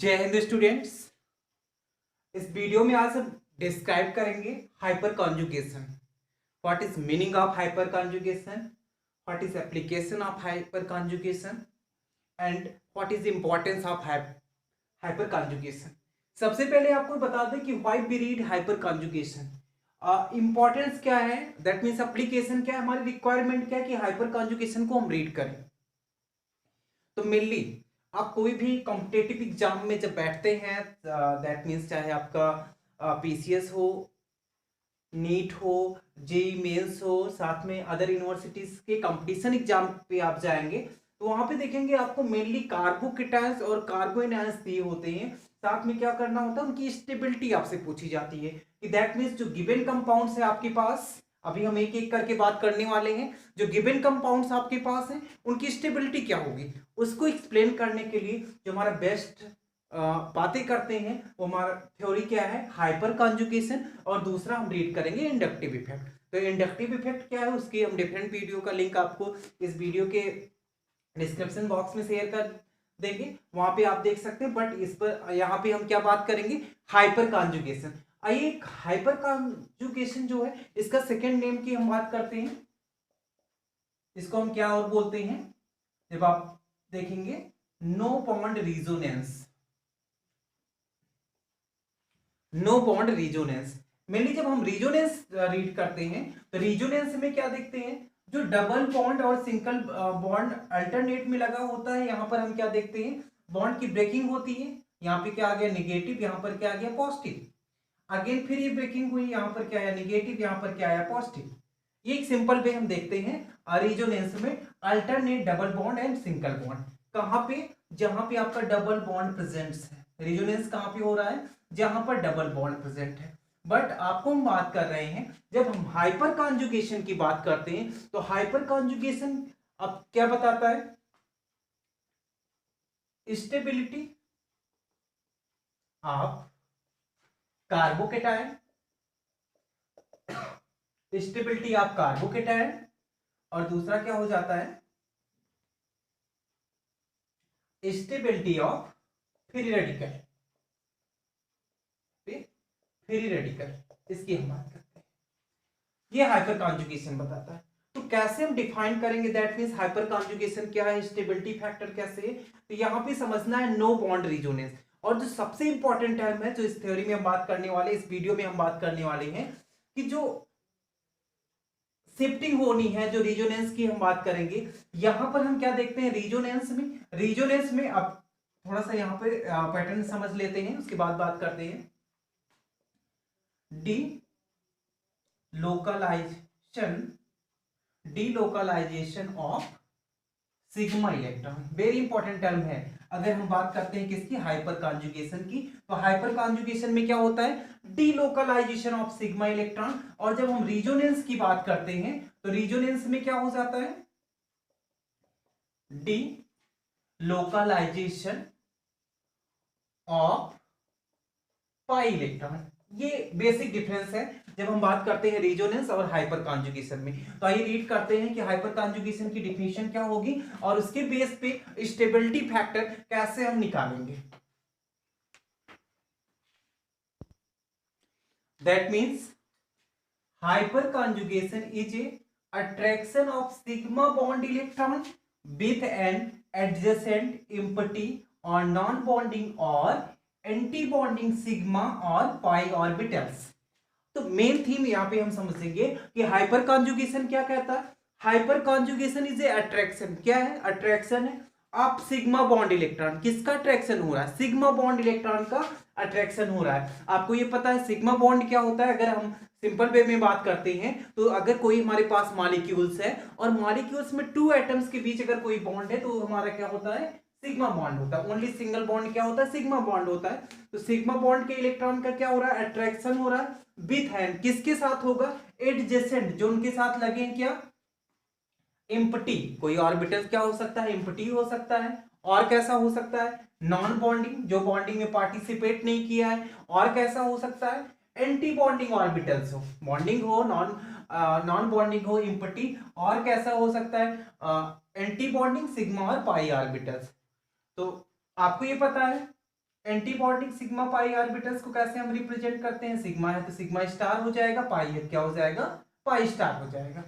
जय हिंद स्टूडेंट्स। इस वीडियो में आज हम डिस्क्राइब करेंगे hyper conjugation. What is meaning of hyper conjugation, what is application of hyper conjugation and what is importance of hyper conjugation. सबसे पहले आपको बता दें कि why we read hyper conjugation, importance क्या है, दैट मीन्स एप्लीकेशन क्या है, हमारी रिक्वायरमेंट क्या है कि हाइपर कॉन्जुगेशन को हम रीड करें। तो मेनली आप कोई भी कॉम्पिटेटिव एग्जाम में जब बैठते हैं, दैट मीन्स चाहे आपका पीसीएस हो, नीट हो, जेई मेंस हो, साथ में अदर यूनिवर्सिटीज के कंपटीशन एग्जाम पे आप जाएंगे तो वहां पे देखेंगे आपको मेनली कार्बोकेटायंस और कार्बोएनायंस दिए होते हैं। साथ में क्या करना होता है, उनकी स्टेबिलिटी आपसे पूछी जाती है कि दैट मीन्स जो गिवन कंपाउंड्स है आपके पास, अभी हम एक एक करके बात करने वाले हैं, जो गिवन कंपाउंड्स आपके पास हैं उनकी स्टेबिलिटी क्या होगी, उसको एक्सप्लेन करने के लिए जो हमारा बेस्ट बातें करते हैं वो हमारा थ्योरी क्या है, हाइपर कॉन्जुगेशन। और दूसरा हम रीड करेंगे इंडक्टिव इफेक्ट। तो इंडक्टिव इफेक्ट क्या है, उसकी हम डिफरेंट वीडियो का लिंक आपको इस वीडियो के डिस्क्रिप्शन बॉक्स में शेयर कर देंगे, वहां पे आप देख सकते हैं। बट इस पर यहाँ पे हम क्या बात करेंगे, हाइपर कॉन्जुगेशन। आइए, हाइपर कॉन्जुगेशन जो है इसका सेकेंड नेम की हम बात करते हैं। इसको हम क्या और बोलते हैं, जब आप देखेंगे no bond resonance, no bond resonance. Mainly जब हम रिजोनेंस रीड करते हैं तो रिजोनेंस में क्या देखते हैं, जो डबल बॉन्ड और सिंगल बॉन्ड अल्टरनेट में लगा होता है, यहां पर हम क्या देखते हैं, बॉन्ड की ब्रेकिंग होती है। यहाँ पे क्या आ गया निगेटिव, यहाँ पर क्या आ गया पॉजिटिव। अगेन फिर ये ब्रेकिंग हुई, यहाँ पर क्या आया निगेटिव, यहाँ पर क्या आया पॉजिटिव। ये एक सिंपल वे हम देखते हैं रिजोनेंस में, alternate double bond and single bond. कहां पे, जहां पे आपका डबल बॉन्ड प्रेजेंट है। रिजोनेंस कहां पे हो रहा है, जहां पर डबल बॉन्ड प्रेजेंट है। बट आपको हम बात कर रहे हैं, जब हम हाइपर कॉन्जुगेशन की बात करते हैं तो हाइपर कॉन्जुगेशन अब क्या बताता है, stability of carbocation, stability of carbocation, और दूसरा क्या हो जाता है, stability of free radical, free radical, इसकी हम बात करते हैं। ये हाइपर कॉन्जुगेशन बताता है। तो कैसे हम डिफाइन करेंगे, दैट मींस हाइपर कॉन्जुगेशन क्या है, स्टेबिलिटी फैक्टर कैसे है। तो यहां पे समझना है नो बॉन्ड रिजोनेंस। और जो सबसे इंपॉर्टेंट टर्म है जो इस थ्योरी में हम बात करने वाले, इस वीडियो में हम बात करने वाले हैं, कि जो शिफ्टिंग होनी है, जो रिजोनेंस की हम बात करेंगे, यहां पर हम क्या देखते हैं रिजोनेंस में अब थोड़ा सा यहां पे पैटर्न समझ लेते हैं, उसके बाद बात करते हैं। Delocalization of sigma electron, very important term है। अगर हम बात करते हैं किसकी, हाइपर कॉन्जुगेशन की, तो हाइपर कॉन्जुगेशन में क्या होता है, डीलोकलाइजेशन ऑफ सिग्मा इलेक्ट्रॉन। और जब हम रिजोनेंस की बात करते हैं तो रिजोनेंस में क्या हो जाता है, delocalization of pi electron. ये बेसिक डिफरेंस है जब हम बात करते हैं रिजोनेंस और हाइपर कॉन्जुगेशन में। तो आइए रीड करते हैं कि हाइपर कॉन्जुगेशन की डिफिनेशन क्या होगी और उसके बेस पे स्टेबिलिटी फैक्टर कैसे हम निकालेंगे। That means hyper conjugation is a attraction of sigma bond electron with an adjacent empty और नॉन बॉन्डिंग और एंटी बॉन्डिंग सिग्मा और पाई ऑर्बिटल्स। तो मेन थीम यहां पे हम समझेंगे कि हाइपर कॉन्जुगेशन क्या कहता है। Hyper conjugation is a attraction, क्या है, अट्रैक्शन है ऑफ सिग्मा बॉन्ड इलेक्ट्रॉन। किसका अट्रैक्शन हो रहा है, सिग्मा बॉन्ड इलेक्ट्रॉन का अट्रैक्शन हो रहा है। आपको ये पता है सिग्मा बॉन्ड क्या होता है, अगर हम सिंपल वे में बात करते हैं तो अगर कोई हमारे पास मॉलिक्यूल्स है और मॉलिक्यूल्स में टू एटम्स के बीच अगर कोई बॉन्ड है तो हमारा क्या होता है, सिग्मा बॉन्ड होता है। ओनली सिंगल बॉन्ड क्या होता है, सिग्मा बॉन्ड होता है। तो सिग्मा बॉन्ड के इलेक्ट्रॉन का क्या हो रहा है, अट्रैक्शन हो रहा है विथ हैंड, किसके साथ होगा, एडजेसेंट, जो उनके साथ लगे हैं क्या, एम्प्टी। कोई ऑर्बिटल क्या हो सकता है, एम्प्टी हो सकता है। और कैसा हो सकता है, नॉन बॉन्डिंग, जो बॉन्डिंग में पार्टिसिपेट नहीं किया है। और कैसा हो सकता है, एंटी बॉन्डिंग ऑर्बिटल्स हो, बॉन्डिंग हो नॉन बॉन्डिंग हो, एम्प्टी। और कैसा हो सकता है, एंटी बॉन्डिंग सिग्मा और पाई ऑर्बिटल्स। तो आपको ये पता है anti bonding sigma pi orbitals को कैसे हम रिप्रेजेंट करते हैं, सिग्मा है तो सिग्मा स्टार हो जाएगा, पाई है क्या हो जाएगा, पाई स्टार हो जाएगा।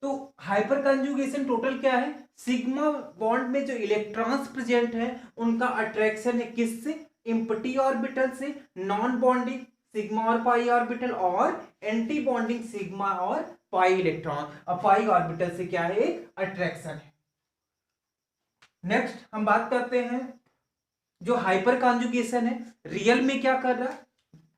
तो हाइपर कंजुगेशन टोटल क्या है, सिग्मा बॉन्ड में जो इलेक्ट्रॉन्स प्रेजेंट है उनका अट्रैक्शन है किससे, एम्प्टी ऑर्बिटल से, नॉन बॉन्डिंग सिग्मा और पाई ऑर्बिटल, और एंटी बॉन्डिंग सिग्मा और पाई इलेक्ट्रॉन और पाई ऑर्बिटल से क्या है, एक अट्रैक्शन है। नेक्स्ट हम बात करते हैं जो हाइपर कॉन्जुगेशन है रियल में क्या कर रहा है,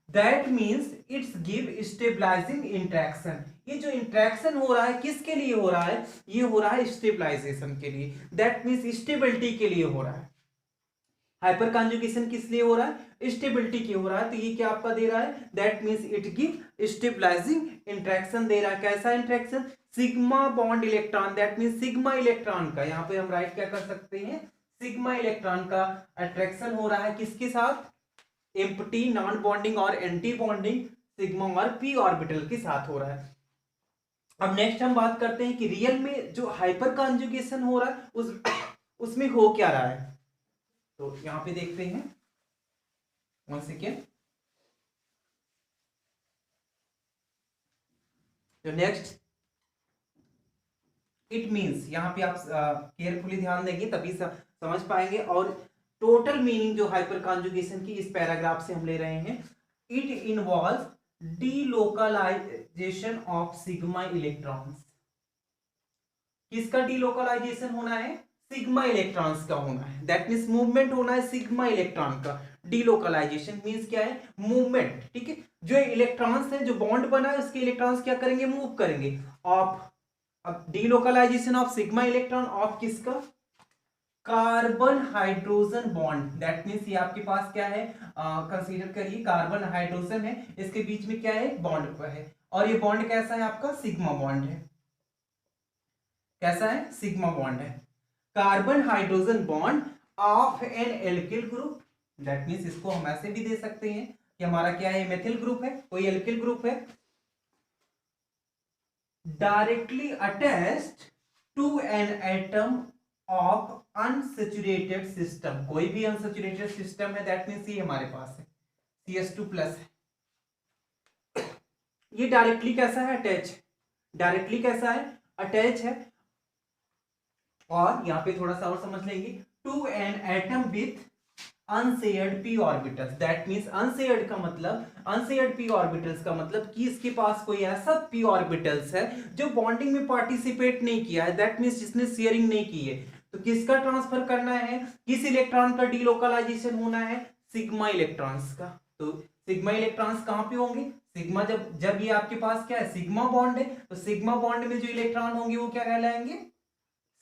that means it's give stabilising interaction. ये जो इंट्रैक्शन हो रहा है किसके लिए हो रहा है, ये हो रहा है स्टेबलाइजेशन के लिए, दैट मीन्स स्टेबिलिटी के लिए हो रहा है। हाइपर कॉन्जुगेशन किस लिए हो रहा है, स्टेबिलिटी के हो रहा है, तो ये क्या आपका दे रहा है, that means it give stabilising interaction दे रहा है। कैसा interaction, sigma bond electron, that means sigma electron का, यहाँ पे हम राइट क्या कर सकते हैं, सिग्मा इलेक्ट्रॉन का अट्रैक्शन हो रहा है किसके साथ, एम्प्टी नॉन बॉन्डिंग और एंटी बॉन्डिंग सिग्मा और पी ऑर्बिटल के साथ हो रहा है। अब नेक्स्ट हम बात करते हैं कि रियल में जो हाइपर कॉन्जुगेशन हो रहा है उसमें हो क्या रहा है, तो यहां पे देखते हैं, 1 सेकेंड। तो नेक्स्ट इट मीन्स, यहां पे आप केयरफुली ध्यान देंगे तभी समझ पाएंगे, और टोटल मीनिंग जो हाइपर कॉन्जुगेशन की इस पैराग्राफ से हम ले रहे हैं, it involve delocalization of sigma electrons. किसका डीलोकलाइजेशन होना है, सिग्मा इलेक्ट्रॉन्स का होना है, दैट मीन्स मूवमेंट होना है सिग्मा इलेक्ट्रॉन का। डीलोकलाइजेशन मीन्स क्या है, मूवमेंट, ठीक है, जो इलेक्ट्रॉन्स है, जो बॉन्ड बना है उसके इलेक्ट्रॉन्स क्या करेंगे, मूव करेंगे। ऑफ, अब delocalisation of sigma electron of किसका, carbon hydrogen bond, that means ये आपके पास क्या है, कंसीडर करिए कार्बन हाइड्रोजन है, इसके बीच में क्या है, बॉन्ड है, और ये बॉन्ड कैसा है आपका, सिग्मा बॉन्ड है। कैसा है, सिग्मा बॉन्ड है, carbon hydrogen bond of an alkyl group, that means इसको हम ऐसे भी दे सकते हैं कि हमारा क्या है, मेथिल ग्रुप है, कोई एल्किल ग्रुप है, directly attached to an atom of unsaturated system, कोई भी अनसैचुरेटेड सिस्टम है, दैट मीन्स ये हमारे पास है CH2+ है, ये डायरेक्टली कैसा है, अटैच, डायरेक्टली कैसा है, अटैच है। और यहां पे थोड़ा सा और समझ लेंगे, to an atom with unshared p orbitals, that means unshared का मतलब, अनशेयर्ड p ऑर्बिटल्स का मतलब कि इसके पास कोई ऐसा p ऑर्बिटल्स है जो बॉन्डिंग में पार्टिसिपेट नहीं किया है, दैट मींस जिसने शेयरिंग नहीं की है। तो किसका ट्रांसफर करना है, किस इलेक्ट्रॉन का डीलोकलाइजेशन होना है, सिग्मा इलेक्ट्रॉन्स का। तो सिग्मा इलेक्ट्रॉन्स कहां पे होंगे, सिग्मा, जब ये आपके पास क्या है, सिग्मा बॉन्ड है, तो सिग्मा बॉन्ड में जो इलेक्ट्रॉन होंगे वो क्या कहलाएंगे,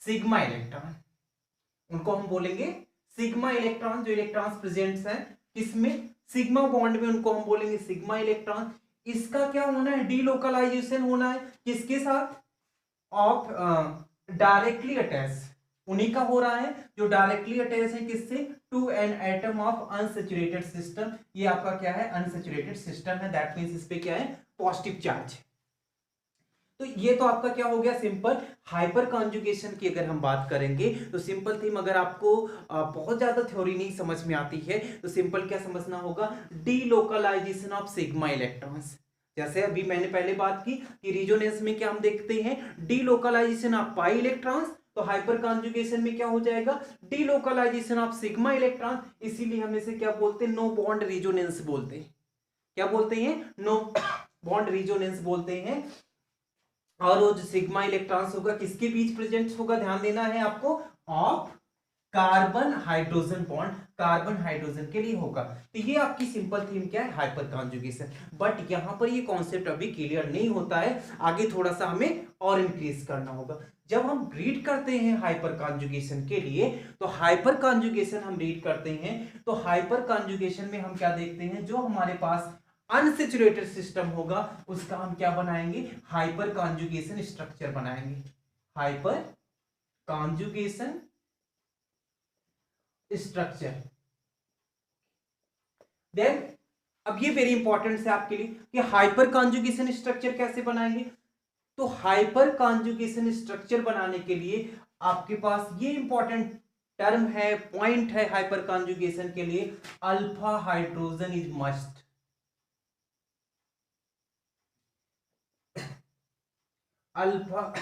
सिग्मा इलेक्ट्रॉन, उनको हम बोलेंगे सिग्मा इलेक्ट्रॉन। जो इलेक्ट्रॉन्स प्रेजेंट्स हैं किसमें, सिग्मा बॉन्ड में, उनको हम बोलेंगे सिग्मा इलेक्ट्रॉन। इसका क्या होना है, डीलोकलाइजेशन होना है किसके साथ, ऑफ डायरेक्टली अटैच, उन्हीं का हो रहा है जो डायरेक्टली अटैच है किससे, to an atom of unsaturated system. ये आपका क्या है, अनसैचुरेटेड सिस्टम है, दैट मींस इस पे क्या है, पॉजिटिव चार्ज। तो ये तो आपका क्या हो गया, सिंपल हाइपर कॉन्जुगेशन की अगर हम बात करेंगे तो सिंपल थीम, अगर आपको बहुत ज्यादा थ्योरी नहीं समझ में आती है तो सिंपल क्या समझना होगा, डीलोकलाइजेशन ऑफ सिग्मा इलेक्ट्रॉन्स। जैसे अभी मैंने पहले बात की कि रिजोनेंस में क्या हम देखते हैं, डीलोकलाइजेशन ऑफ पाई इलेक्ट्रॉन्स, तो हाइपर कॉन्जुगेशन में क्या हो जाएगा, डीलोकलाइजेशन ऑफ सिग्मा इलेक्ट्रॉन, इसीलिए हम इसे क्या बोलते हैं, नो बॉन्ड रिजोनेंस बोलते हैं। क्या बोलते हैं, नो बॉन्ड रिजोनेंस बोलते हैं। और वो जो सिग्मा इलेक्ट्रॉन्स होगा किसके बीच प्रेजेंट होगा, ध्यान देना है आपको, of carbon hydrogen bond, carbon hydrogen के लिए होगा। तो ये आपकी सिंपल थीम क्या है, हाइपर कॉन्जुगेशन। बट यहां पर ये कॉन्सेप्ट अभी क्लियर नहीं होता है, आगे थोड़ा सा हमें और इंक्रीज करना होगा। जब हम रीड करते हैं हाइपर कॉन्जुगेशन के लिए, तो हाइपर कॉन्जुगेशन हम रीड करते हैं तो हाइपर कॉन्जुगेशन में हम क्या देखते हैं, जो हमारे पास अनसैचुरेटेड सिस्टम होगा उसका हम क्या बनाएंगे, हाइपर कॉन्जुगेशन स्ट्रक्चर बनाएंगे, हाइपर कॉन्जुगेशन स्ट्रक्चर। देन अब ये वेरी इंपॉर्टेंट है आपके लिए कि हाइपर कॉन्जुगेशन स्ट्रक्चर कैसे बनाएंगे। तो हाइपर कॉन्जुगेशन स्ट्रक्चर बनाने के लिए आपके पास ये इंपॉर्टेंट टर्म है, पॉइंट है हाइपर कॉन्जुगेशन के लिए, alpha hydrogen is must. Alpha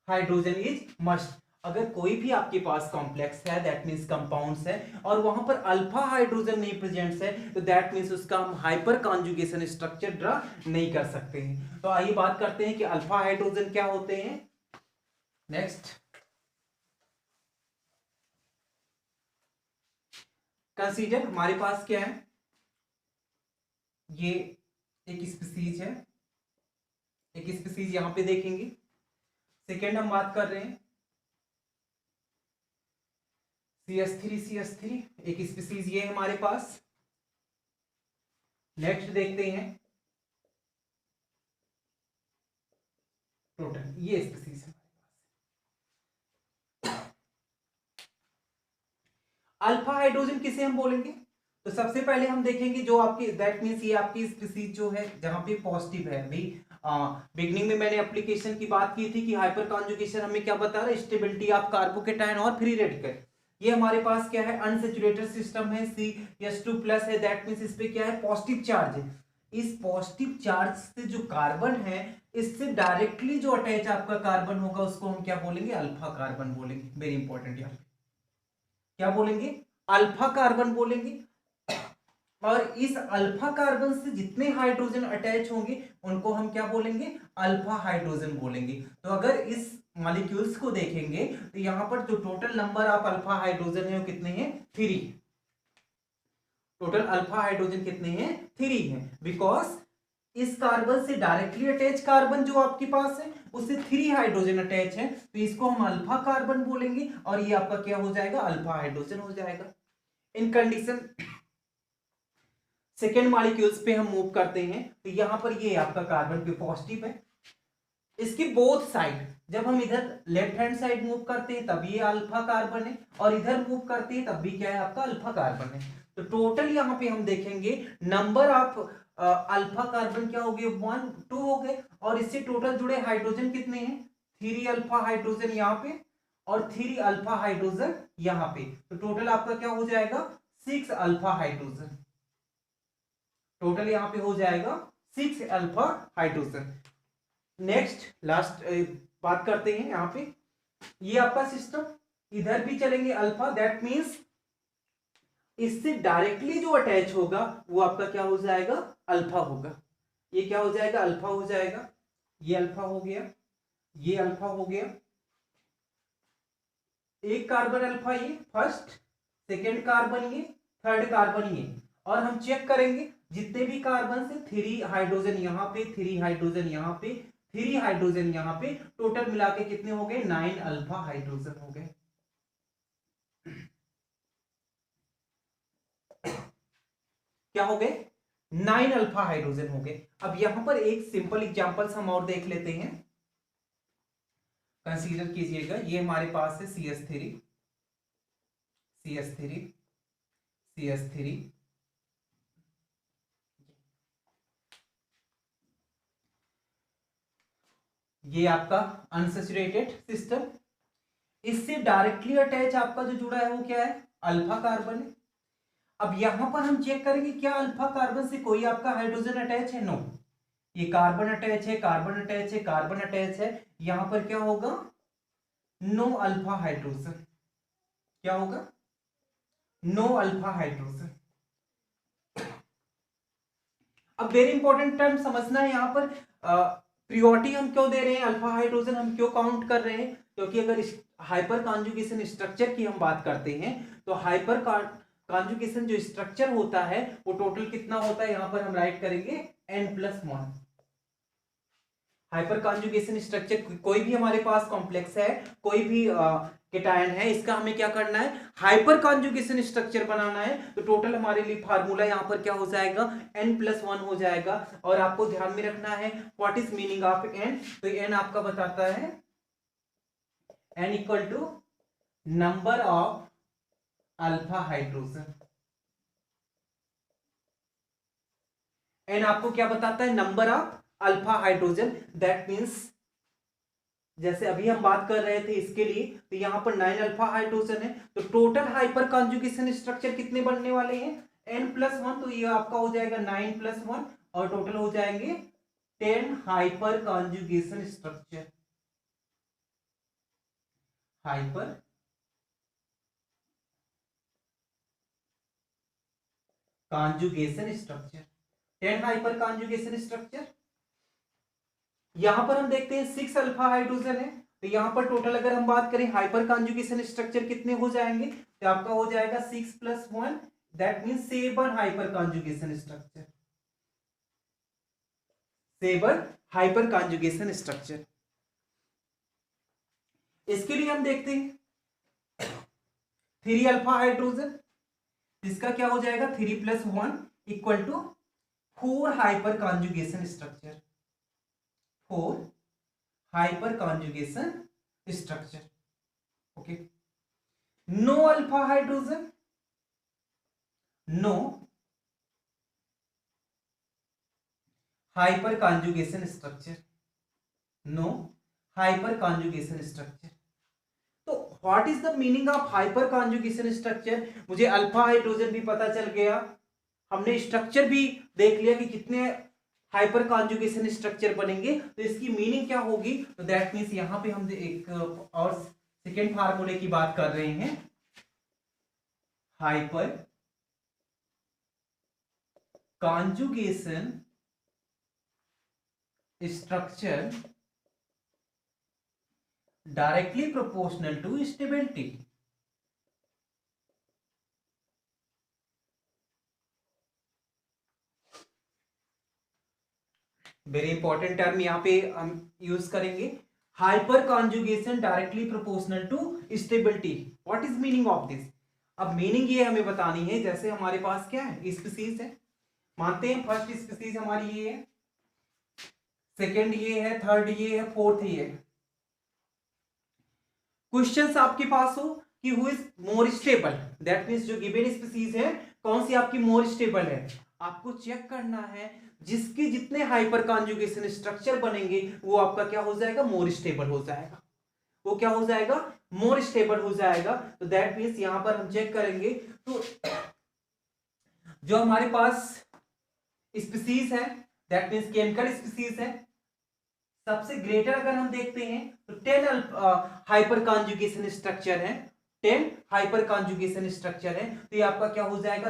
hydrogen is must. अगर कोई भी आपके पास कॉम्प्लेक्स है, दैट मींस कंपाउंड्स है, और वहां पर अल्फा हाइड्रोजन नहीं प्रेजेंट है, तो दैट मींस उसका हम हाइपर कॉन्जुगेशन स्ट्रक्चर ड्रा नहीं कर सकते हैं। तो आइए बात करते हैं कि अल्फा हाइड्रोजन क्या होते हैं। नेक्स्ट, कंसीडर हमारे पास क्या है, ये एक स्पीसीज है, एक स्पीसीज यहां पे देखेंगे। सेकेंड हम बात कर रहे हैं CS3 एक स्पीसीज ये है हमारे पास। नेक्स्ट देखते हैं टोटल, ये स्पीसीज है। अल्फा हाइड्रोजन किसे हम बोलेंगे, तो सबसे पहले हम देखेंगे जो आपकी, दैट मींस ये आपकी स्पीसीज जो है जहां पे पॉजिटिव है। अभी बिगनिंग में मैंने एप्लीकेशन की बात की थी कि हाइपर कॉन्जुगेशन हमें क्या बता रहा है, स्टेबिलिटी ऑफ कार्बोकेटायन और फ्री रेडिकल। ये हमारे पास क्या है, अनसैचुरेटेड सिस्टम है, CH2+ है, दैट मींस इस पे क्या है, पॉजिटिव चार्ज है। इस पॉजिटिव चार्ज से जो कार्बन है, इससे डायरेक्टली जो अटैच आपका कार्बन होगा उसको हम क्या बोलेंगे, अल्फा कार्बन बोलेंगे। वेरी इंपॉर्टेंट, यहाँ क्या बोलेंगे, अल्फा कार्बन बोलेंगे। और इस अल्फा कार्बन से जितने हाइड्रोजन अटैच होंगे उनको हम क्या बोलेंगे, अल्फा हाइड्रोजन बोलेंगे। तो अगर इस मॉलिक्यूल्स को देखेंगे तो यहां पर जो total number of alpha hydrogen है वो कितने हैं, 3। टोटल अल्फा हाइड्रोजन कितने हैं, 3 हैं, बिकॉज इस कार्बन से डायरेक्टली अटैच कार्बन जो आपके पास है उससे 3 हाइड्रोजन अटैच है, तो इसको हम अल्फा कार्बन बोलेंगे और ये आपका क्या हो जाएगा, अल्फा हाइड्रोजन हो जाएगा। इन कंडीशन सेकेंड मॉलिक्यूल्स पे हम मूव करते हैं, तो यहां पर ये आपका कार्बन पे पॉजिटिव है, इसकी बोथ साइड, जब हम इधर लेफ्ट हैंड साइड मूव करते हैं तब ये अल्फा कार्बन है, और इधर मूव करते हैं तब भी क्या है, आपका अल्फा कार्बन है। तो टोटल यहां पे हम देखेंगे नंबर ऑफ अल्फा कार्बन क्या हो गए, 1 2 हो गए, और इससे टोटल जुड़े हाइड्रोजन कितने हैं, 3 अल्फा हाइड्रोजन यहाँ पे और 3 अल्फा हाइड्रोजन यहाँ पे। तो टोटल आपका क्या हो जाएगा, 6 अल्फा हाइड्रोजन। टोटल यहां पे हो जाएगा 6 अल्फा हाइड्रोजन। नेक्स्ट लास्ट बात करते हैं यहां पे, ये आपका सिस्टम, इधर भी चलेंगे अल्फा, दैट मींस इससे डायरेक्टली जो अटैच होगा वो आपका क्या हो जाएगा, अल्फा होगा। ये क्या हो जाएगा, अल्फा हो जाएगा। ये अल्फा हो गया, ये अल्फा हो गया, एक कार्बन अल्फा ये फर्स्ट, सेकेंड कार्बन ये, थर्ड कार्बन ये, और हम चेक करेंगे जितने भी कार्बन से 3 हाइड्रोजन यहाँ पे, 3 हाइड्रोजन यहाँ पे, 3 हाइड्रोजन यहाँ पे, टोटल मिला के कितने हो गए, 9 अल्फा हाइड्रोजन हो गए। क्या हो गए, 9 अल्फा हाइड्रोजन हो गए। अब यहां पर एक सिंपल एग्जांपल्स हम और देख लेते हैं, कंसीडर कीजिएगा। ये हमारे पास है CH3 CH3 CH3, ये आपका अनसैचुरेटेड सिस्टम, इससे डायरेक्टली अटैच आपका जो जुड़ा है वो क्या है, अल्फा कार्बन है। अब यहां पर हम चेक करेंगे क्या अल्फा कार्बन से कोई आपका हाइड्रोजन अटैच है, नो। ये कार्बन अटैच है, कार्बन अटैच है, कार्बन अटैच है, यहां पर क्या होगा, नो अल्फा हाइड्रोजन। क्या होगा, नो अल्फा हाइड्रोजन। अब वेरी इंपॉर्टेंट टर्म समझना है यहां पर, प्रियोरिटी हम क्यों दे रहे हैं, अल्फा हाइड्रोजन हम क्यों काउंट कर रहे हैं, क्योंकि अगर हाइपर कॉन्जुगेशन स्ट्रक्चर की हम बात करते हैं तो हाइपर कॉन्जुगेशन जो स्ट्रक्चर होता है वो टोटल कितना होता है, यहां पर हम राइट करेंगे N+1। हाइपर कॉन्जुगेशन स्ट्रक्चर, कोई भी हमारे पास कॉम्प्लेक्स है, कोई भी केटायन है, इसका हमें क्या करना है, हाइपर कॉन्जुगेशन स्ट्रक्चर बनाना है। तो टोटल हमारे लिए फार्मूला यहां पर क्या हो जाएगा, N+1 हो जाएगा। और आपको ध्यान में रखना है what is meaning of N, तो N आपका बताता है N equal to number of alpha hydrogen. N आपको क्या बताता है, number of alpha hydrogen, that means जैसे अभी हम बात कर रहे थे इसके लिए, तो यहाँ पर 9 अल्फा हाइड्रोजन है, तो टोटल हाइपर कॉन्जुगेशन स्ट्रक्चर कितने बनने वाले हैं, n+1, तो ये आपका हो जाएगा 9+1 और टोटल हो जाएंगे 10 hyper conjugation structure, hyper conjugation structure, 10 hyper conjugation structure. यहां पर हम देखते हैं 6 अल्फा हाइड्रोजन है, तो यहां पर टोटल अगर हम बात करें हाइपर कॉन्जुगेशन स्ट्रक्चर कितने हो जाएंगे, तो आपका हो जाएगा 6+1, that means 7 hyper conjugation structure, 7 hyper conjugation structure. इसके लिए हम देखते हैं 3 अल्फा हाइड्रोजन, इसका क्या हो जाएगा 3+1 equal to 4 hyper conjugation structure, 4 hyper conjugation structure. Okay, no alpha hydrogen, no hyper conjugation structure, no hyper conjugation structure. तो what is the meaning of hyper conjugation structure, मुझे अल्फा हाइड्रोजन भी पता चल गया, हमने स्ट्रक्चर भी देख लिया कि कितने हाइपर कॉन्जुगेशन स्ट्रक्चर बनेंगे, तो इसकी मीनिंग क्या होगी, तो दैट मींस यहां पे हम एक और सेकेंड फार्मूले की बात कर रहे हैं, hyper conjugation structure directly proportional to stability. Very important term यहां पे हम यूज करेंगे, hyper conjugation directly proportional to stability. What is meaning of this, अब मीनिंग ये हमें बतानी है, जैसे हमारे पास क्या है स्पीसीज है, मानते हैं फर्स्ट स्पीसीज हमारी ये है, सेकेंड ये है, थर्ड ये है, फोर्थ ये है। क्वेश्चंस आपके पास हो कि who is more stable, that means जो गिवन स्पीसीज है कौन सी आपकी मोर स्टेबल है, आपको चेक करना है जिसके जितने हाइपर कॉन्जुगेशन स्ट्रक्चर बनेंगे वो आपका क्या हो जाएगा, मोर स्टेबल हो जाएगा, वो क्या हो जाएगा, मोर स्टेबल हो जाएगा। तो दैट मींस यहां पर हम चेक करेंगे, तो जो हमारे पास स्पीसीज है दैट मींस केमिकल स्पीसीज है, सबसे ग्रेटर अगर हम देखते हैं तो 10 हाइपर कॉन्जुगेशन स्ट्रक्चर है, 10 हाइपर कॉन्जुगेशन स्ट्रक्चर है, तो ये आपका क्या हो जाएगा,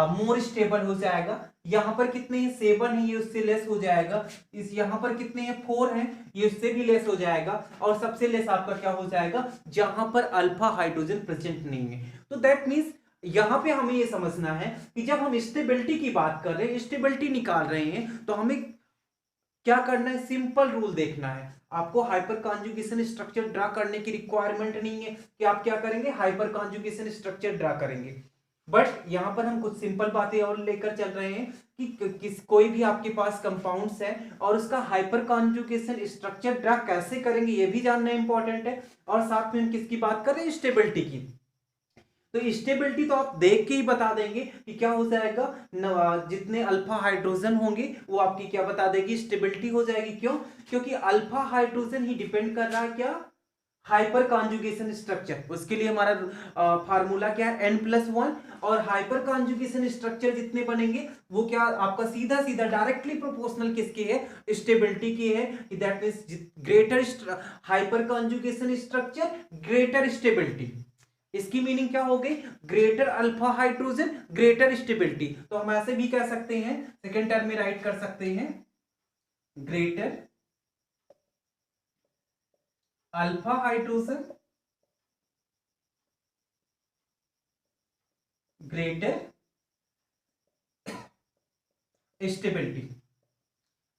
मोर स्टेबल हो जाएगा। यहां पर कितने हैं 7 है, ये उससे लेस हो जाएगा, इस यहां पर कितने हैं 4 हैं, ये उससे भी लेस हो जाएगा, और सबसे लेस आपका क्या हो जाएगा जहां पर अल्फा हाइड्रोजन प्रेजेंट नहीं है। तो दैट मींस यहां पे हमें ये समझना है कि जब हम स्टेबिलिटी की बात कर रहे हैं, स्टेबिलिटी निकाल रहे हैं, तो हमें क्या करना है, सिंपल रूल देखना है, आपको हाइपर कॉन्जुगेशन स्ट्रक्चर ड्रा करने की रिक्वायरमेंट नहीं है कि आप क्या करेंगे हाइपर कॉन्जुगेशन स्ट्रक्चर ड्रा करेंगे, बट यहां पर हम कुछ सिंपल बातें और लेकर चल रहे हैं कि कोई भी आपके पास कंपाउंड्स है और उसका हाइपर कॉन्जुगेशन स्ट्रक्चर ड्रा कैसे करेंगे ये भी जानना इंपॉर्टेंट है, और साथ में हम किसकी बात कर रहे हैं, स्टेबिलिटी की। तो स्टेबिलिटी तो आप देख के ही बता देंगे कि क्या हो जाएगा, जितने अल्फा हाइड्रोजन होंगे वो आपकी क्या बता देगी, स्टेबिलिटी हो जाएगी। क्यों, क्योंकि अल्फा हाइड्रोजन ही डिपेंड कर रहा है क्या, हाइपर कॉन्जुगेशन स्ट्रक्चर, उसके लिए हमारा फार्मूला क्या है n+1, और हाइपर कॉन्जुगेशन स्ट्रक्चर जितने बनेंगे वो क्या आपका सीधा सीधा डायरेक्टली प्रोपोर्शनल किसके है, स्टेबिलिटी की है, that means greater hyper conjugation structure greater stability. इसकी मीनिंग क्या हो गई, greater alpha hydrogen greater stability. तो हम ऐसे भी कह सकते हैं, सेकेंड टर्म में राइट कर सकते हैं, greater alpha hydrogen greater stability.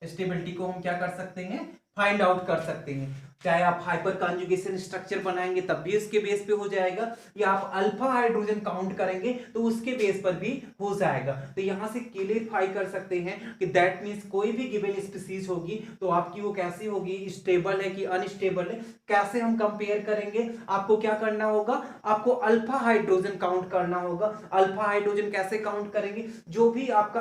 Stability को हम क्या कर सकते हैं, फाइंड आउट कर सकते हैं, चाहे आप हाइपर कॉन्जुगेशन स्ट्रक्चर बनाएंगे तब भी उसके बेस पे हो जाएगा, या आप अल्फा हाइड्रोजन काउंट करेंगे तो उसके बेस पर भी हो जाएगा। तो यहां से क्लियरफाई कर सकते हैं कि दैट मींस कोई भी गिवन स्पीसीज होगी तो आपकी वो कैसी होगी, स्टेबल है कि अनस्टेबल है। कैसे हम कंपेयर करेंगे, आपको क्या करना होगा, आपको अल्फा हाइड्रोजन काउंट करना होगा। अल्फा हाइड्रोजन कैसे काउंट करेंगे, जो भी आपका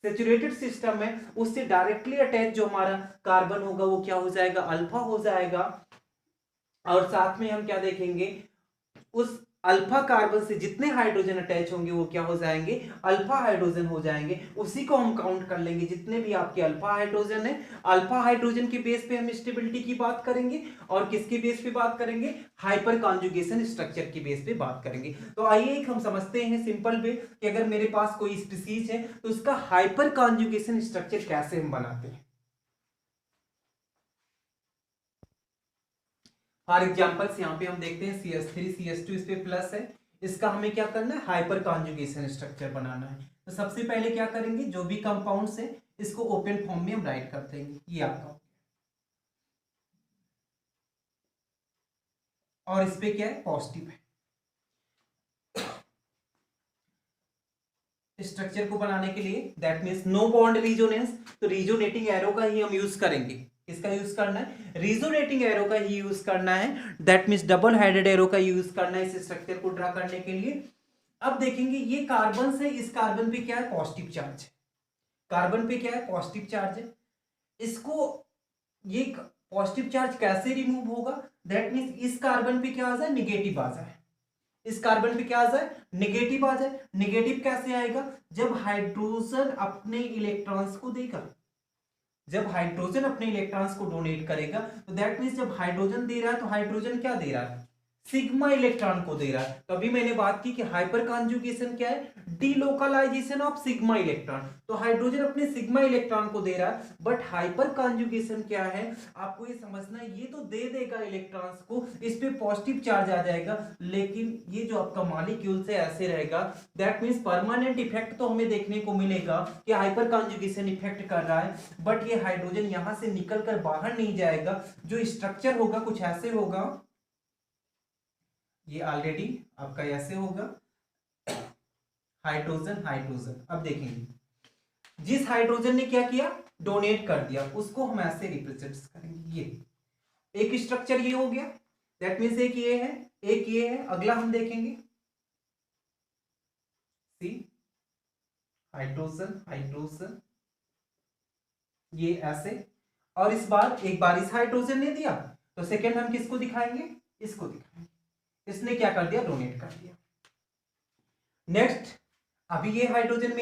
सेचुरेटेड सिस्टम है उससे डायरेक्टली अटैच जो हमारा कार्बन होगा वो क्या हो जाएगा, अल्फा हो जाएगा। और साथ में हम क्या देखेंगे, उस अल्फा कार्बन से जितने हाइड्रोजन अटैच होंगे वो क्या हो जाएंगे, अल्फा हाइड्रोजन हो जाएंगे। उसी को हम काउंट कर लेंगे, जितने भी आपके अल्फा हाइड्रोजन है, अल्फा हाइड्रोजन के बेस पे हम स्टेबिलिटी की बात करेंगे और किसके बेस पे बात करेंगे, हाइपर कॉन्जुगेशन स्ट्रक्चर की बेस पे बात करेंगे। तो आइए एक हम समझते हैं सिंपल वे कि अगर मेरे पास कोई स्पीसीज है तो उसका हाइपर कॉन्जुगेशन स्ट्रक्चर कैसे हम बनाते हैं। फॉर एग्जाम्पल्स यहाँ पे हम देखते हैं CH3 CH2 इस पे प्लस है, इसका हमें क्या करना है, हाइपर कॉन्जुगेशन स्ट्रक्चर बनाना है। तो सबसे पहले क्या करेंगे, जो भी कंपाउंड्स है इसको ओपन फॉर्म में हम राइट कर देंगे, ये आपका, और इस पे क्या है, पॉजिटिव है। स्ट्रक्चर को बनाने के लिए दैट मीन्स नो बॉन्ड रीजोनेंस, तो रीजोनेटिंग एरो का ही हम यूज करेंगे। किसका यूज करना है, रीजोनेटिंग एरो का ही यूज करना है। That means double headed arrow का यूज करना है इस स्ट्रक्चर को ड्रा करने के लिए। अब देखेंगे ये कार्बन से, इस कार्बन पे क्या है, पॉजिटिव चार्ज है। कार्बन पे क्या है, पॉजिटिव चार्ज है। इसको ये पॉजिटिव चार्ज कैसे रिमूव होगा, दैट मीन्स इस कार्बन पे क्या आ जाए, निगेटिव आ जाए। इस कार्बन पे क्या आ जाए, निगेटिव आ जाए। निगेटिव कैसे आएगा, जब हाइड्रोजन अपने इलेक्ट्रॉन्स को देगा, जब हाइड्रोजन अपने इलेक्ट्रॉन्स को डोनेट करेगा, तो दैट मीन्स जब हाइड्रोजन दे रहा है तो हाइड्रोजन क्या दे रहा है, सिग्मा इलेक्ट्रॉन को दे रहा है। तो अभी मैंने बात की कि हाइपर कॉन्जुगेशन क्या है, डीलोकलाइजेशन ऑफ सिग्मा इलेक्ट्रॉन। तो हाइड्रोजन अपने सिग्मा इलेक्ट्रॉन को दे रहा है, बट हाइपर कॉन्जुगेशन क्या है, आपको ये समझना है, ये तो दे देगा इलेक्ट्रॉन्स को, इस पे पॉजिटिव चार्ज आ जाएगा, लेकिन ये जो आपका मॉलिक्यूल से ऐसे रहेगा। दैट मीन्स परमानेंट इफेक्ट तो हमें देखने को मिलेगा कि हाइपर कॉन्जुगेशन इफेक्ट कर रहा है, बट ये हाइड्रोजन यहां से निकल कर बाहर नहीं जाएगा। जो स्ट्रक्चर होगा कुछ ऐसे होगा, ये ऑलरेडी आपका ऐसे होगा, हाइड्रोजन हाइड्रोजन। अब देखेंगे जिस हाइड्रोजन ने क्या किया, डोनेट कर दिया, उसको हम ऐसे रिप्रेजेंट करेंगे। ये एक स्ट्रक्चर ये हो गया, दैट मीन्स एक ये है, एक ये है। अगला हम देखेंगे सी, हाइड्रोजन हाइड्रोजन, ये ऐसे। और इस बार एक बार इस हाइड्रोजन ने दिया, तो सेकेंड हम किसको दिखाएंगे, इसको दिखाएंगे। इसने क्या कर दिया, डोनेट कर दिया। नेक्स्ट, अभी ये हाइड्रोजन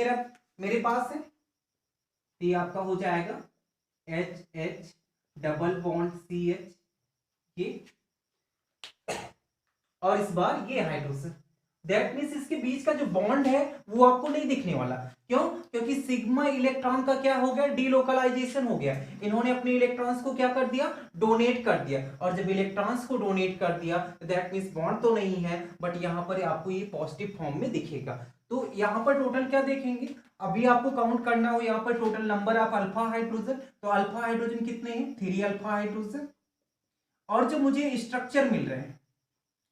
मेरे पास है, तो ये आपका हो जाएगा H डबल बॉन्ड CH, ये, और इस बार ये हाइड्रोजन। दैट मीन्स इसके बीच का जो बॉन्ड है वो आपको नहीं दिखने वाला। क्यों, क्योंकि सिग्मा इलेक्ट्रॉन का क्या हो गया, डीलोकलाइजेशन हो गया। इन्होंने अपने इलेक्ट्रॉन्स को क्या कर दिया, डोनेट कर दिया। और जब इलेक्ट्रॉन्स को डोनेट कर दिया, दैट मीन्स बॉन्ड तो नहीं है, बट यहाँ पर आपको ये पॉजिटिव फॉर्म में दिखेगा। तो यहाँ पर टोटल क्या देखेंगे, अभी आपको काउंट करना हो यहाँ पर total number of alpha hydrogen. तो अल्फा हाइड्रोजन कितने हैं, 3 अल्फा हाइड्रोजन। और जो मुझे स्ट्रक्चर मिल रहे हैं,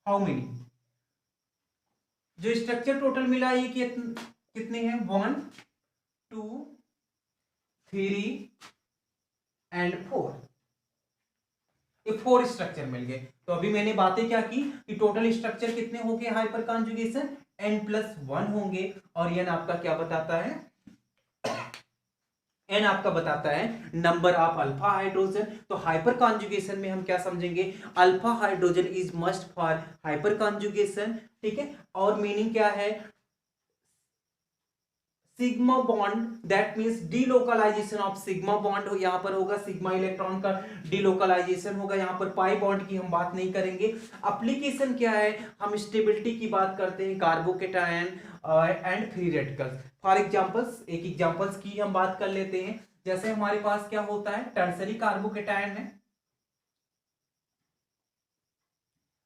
हाउ मेनी, जो स्ट्रक्चर टोटल मिला है ये कितने हैं, 1 2 3 एंड 4, ये 4 स्ट्रक्चर मिल गए। तो अभी मैंने बातें क्या की कि टोटल स्ट्रक्चर कितने हो गए हाइपर कॉन्जुगेशन, n+1 होंगे। और n आपका क्या बताता है, n आपका बताता है नंबर ऑफ अल्फा हाइड्रोजन। तो हाइपर कॉन्जुगेशन में हम क्या समझेंगे, alpha hydrogen is must for hyper conjugation, ठीक है। और मीनिंग क्या है, sigma bond, that means delocalization of sigma bond यहां पर होगा, सिग्मा इलेक्ट्रॉन का डीलोकलाइजेशन होगा। यहां पर पाई बॉन्ड की हम बात नहीं करेंगे। एप्लीकेशन क्या है, हम स्टेबिलिटी की बात करते हैं, carbocation and free radicals. For examples, एक एग्जांपल्स की हम बात कर लेते हैं। जैसे हमारे पास क्या होता है, टर्सरी कार्बोकेटायन है,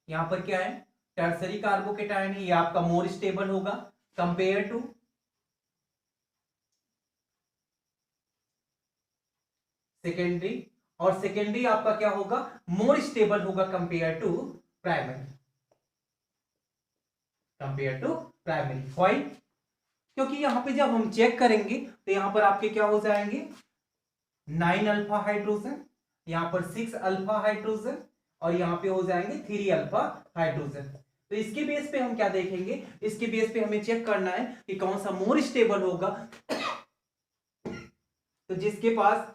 यहां पर क्या है, टर्सरी कार्बोकेटायन है, ये आपका मोर स्टेबल होगा कंपेयर टू सेकेंडरी। और सेकेंडरी आपका क्या होगा, मोर स्टेबल होगा compare to primary, compare to primary. Why, क्योंकि यहां पे जब हम चेक करेंगे तो यहां पर आपके क्या हो जाएंगे, 9 अल्फा हाइड्रोजन, यहां पर 6 अल्फा हाइड्रोजन, और यहां पे हो जाएंगे 3 अल्फा हाइड्रोजन। तो इसके बेस पे हम क्या देखेंगे, इसके बेस पे हमें चेक करना है कि कौन सा मोर स्टेबल होगा तो जिसके पास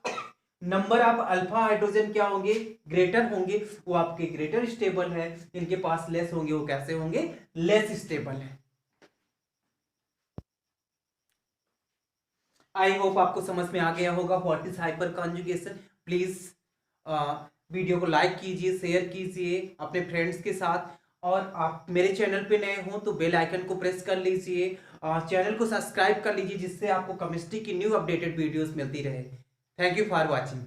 नंबर ऑफ अल्फा हाइड्रोजन क्या होंगे, ग्रेटर होंगे, वो आपके ग्रेटर स्टेबल है। जिनके पास लेस होंगे वो कैसे होंगे, लेस स्टेबल है। आई होप आपको समझ में आ गया होगा what is hyper conjugation. Please video को लाइक कीजिए, शेयर कीजिए अपने फ्रेंड्स के साथ, और आप मेरे चैनल पे नए हो तो बेल आइकन को प्रेस कर लीजिए, चैनल को सब्सक्राइब कर लीजिए, जिससे आपको केमिस्ट्री की न्यू अपडेटेड वीडियोस मिलती रहे। Thank you for watching.